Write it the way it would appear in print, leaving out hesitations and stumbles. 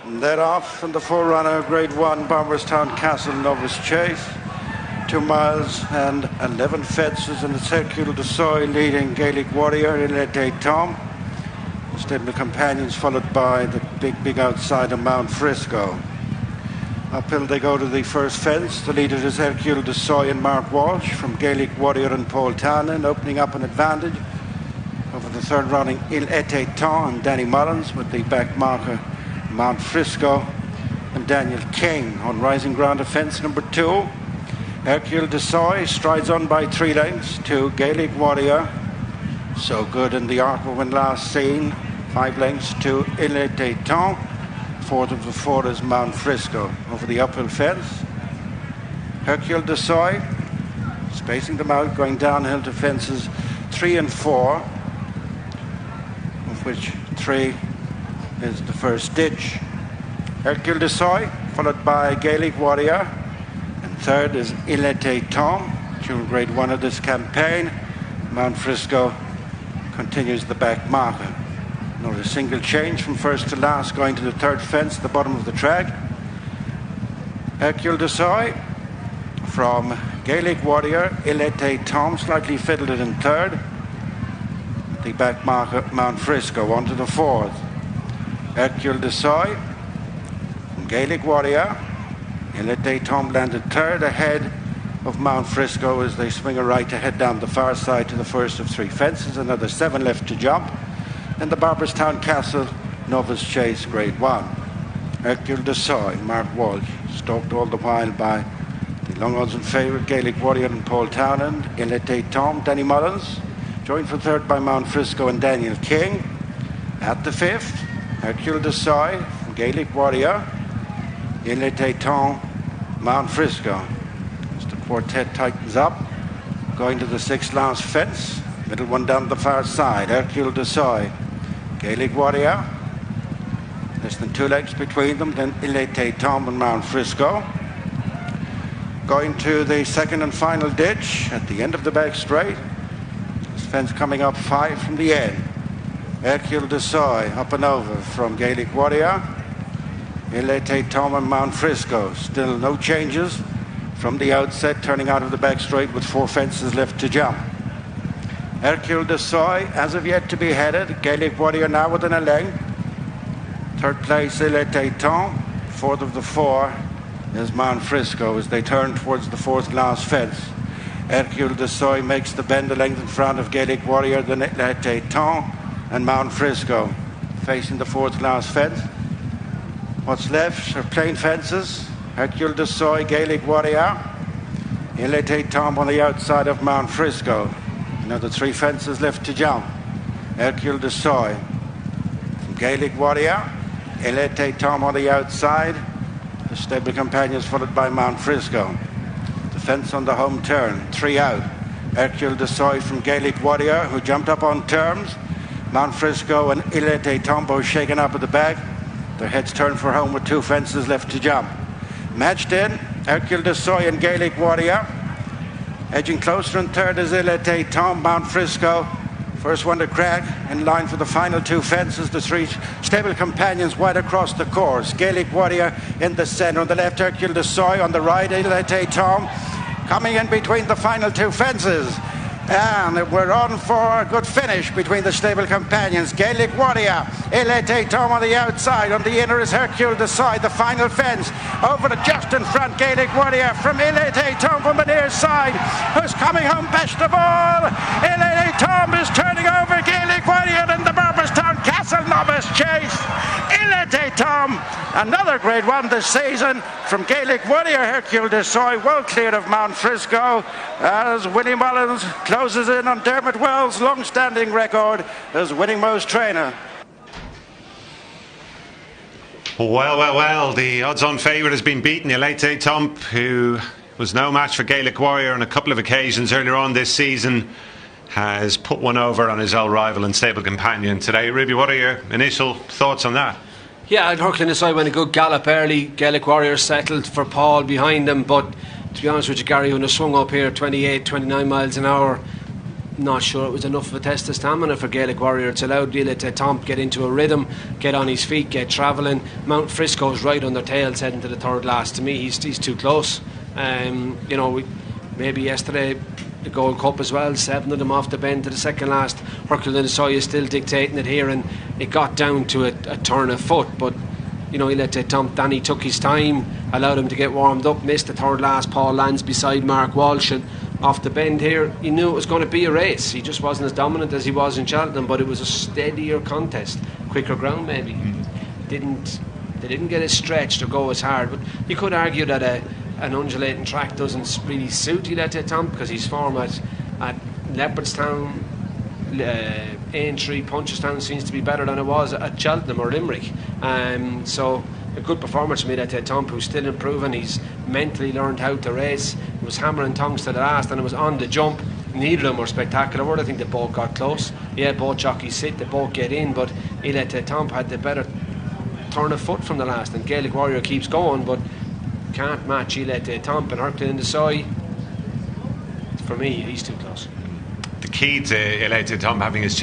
And then off in the forerunner, Grade 1, Barberstown Castle Novice Chase. 2 miles and 11 fences in the Circuit de Soy, leading Gaelic Warrior in Etait Temps. Stable companions followed by the big outside of Mount Frisco. Uphill they go to the first fence. The leader is Circuit de Soy and Mark Walsh from Gaelic Warrior and Paul Tannen, opening up an advantage over the third running Etait Temps and Danny Mullins, with the back marker Mount Frisco and Daniel King on rising ground of fence number 2. Circuit de Soy strides on by 3 lengths to Gaelic Warrior. So good in the arc when last seen. 5 lengths to Etait Temps. Fourth of the 4 is Mount Frisco over the uphill fence. Circuit de Soy spacing them out, going downhill to fences 3 and 4, of which 3 is the first ditch. Circuit de Soy followed by Gaelic Warrior, and third is Etait Temps, dual Grade 1 of this campaign. Mount Frisco continues the back marker. Not a single change from first to last, going to the third fence at the bottom of the track. Circuit de Soy from Gaelic Warrior, Etait Temps slightly fiddled it in third. The back marker Mount Frisco onto the fourth. Circuit de Soy from Gaelic Warrior, Etait Temps landed third ahead of Mount Frisco as they swing a right to head down the far side to the first of 3 fences. Another 7 left to jump. And the Barberstown Castle Novice Chase Grade 1. Circuit de Soy, Mark Walsh, stalked all the while by the long odds in favourite Gaelic Warrior and Paul Townend. Etait Temps, Danny Mullins, joined for third by Mount Frisco and Daniel King. At the 5th, Circuit de Soy from Gaelic Warrior, Etait Temps, Mount Frisco. As the quartet tightens up, going to the 6th last fence. Middle one down the far side, Circuit de Soy. Gaelic Warrior, less than 2 lengths between them, then Etait Temps and Mount Frisco. Going to the second and final ditch at the end of the back straight. This fence coming up 5 from the end. Circuit de Soy up and over from Gaelic Warrior. Etait Temps and Mount Frisco. Still no changes from the outset, turning out of the back straight with 4 fences left to jump. Circuit de Soy as of yet to be headed. Gaelic Warrior now within a length. Third place Etait Temps. Fourth of the 4 is Mount Frisco as they turn towards the 4th last fence. Circuit de Soy makes the bend a length in front of Gaelic Warrior, then Etait Temps and Mount Frisco facing the 4th last fence. What's left are plain fences. Circuit de Soy, Gaelic Warrior, Etait Temps on the outside of Mount Frisco. Another 3 fences left to jump. Circuit de Soy from Gaelic Warrior, Etait Temps on the outside. The stable companions followed by Mount Frisco. The fence on the home turn, 3 out. Circuit de Soy from Gaelic Warrior, who jumped up on terms. Mount Frisco and Etait Temps both shaken up at the back. Their heads turned for home with 2 fences left to jump. Matched in, Circuit de Soy and Gaelic Warrior. Edging closer in third is Etait Temps, Mount Frisco. First one to crack, in line for the final 2 fences. The 3 stable companions wide across the course. Gaelic Warrior in the centre. On the left, Circuit de Soy. On the right, Etait Temps. Coming in between the final 2 fences. And we're on for a good finish between the stable companions. Gaelic Warrior, Etait Temps on the outside. On the inner is Circuit de Soy, the final fence. Over to just in front, Gaelic Warrior from Etait Temps from the near side, who's coming home best of all. Etait Temps is turning over Gaelic Warrior in the Barberstown Castle Novice Chase. Etait Temps, another Grade 1 this season from Gaelic Warrior. Circuit de Soy well cleared of Mount Frisco as Willie Mullins closes in on Dermot Wells' long-standing record as winning most trainer. Well, the odds-on favourite has been beaten. Etait Temps, who was no match for Gaelic Warrior on a couple of occasions earlier on this season, has put one over on his old rival and stable companion today. Ruby, what are your initial thoughts on that? Yeah, Circuit de Soy went a good gallop early. Gaelic Warrior settled for Paul behind him, but to be honest with you, Gary, when they swung up here 28, 29 miles an hour, not sure it was enough of a test of stamina for Gaelic Warrior. It's allowed Etait Temps get into a rhythm, get on his feet, get travelling. Mount Frisco's right on their tails heading to the third last. To me, he's too close. Maybe yesterday the Gold Cup as well, 7 of them off the bend to the second last. Hercules is still dictating it here, and it got down to a turn of foot, but Etait Temps, Danny took his time, allowed him to get warmed up, missed the third last. Paul lands beside Mark Walsh, and off the bend here he knew it was going to be a race. He just wasn't as dominant as he was in Cheltenham, but it was a steadier contest, quicker ground maybe. They didn't get as stretched or go as hard, but you could argue that an undulating track doesn't really suit Etait Temps, because his form at Leopardstown, Aintree, Punchestown seems to be better than it was at Cheltenham or Limerick. So a good performance from Etait Temps, who's still improving. He's mentally learned how to race. It was hammering tongues to the last, and it was on the jump. Neither of them were spectacular. I think they both got close. Yeah, both jockeys sit, they both get in, but Etait Temps had the better turn of foot from the last, and Gaelic Warrior keeps going, but can't match Etait Temps. And Hercules in the side, for me, he's too close. The key to Etait Temps having his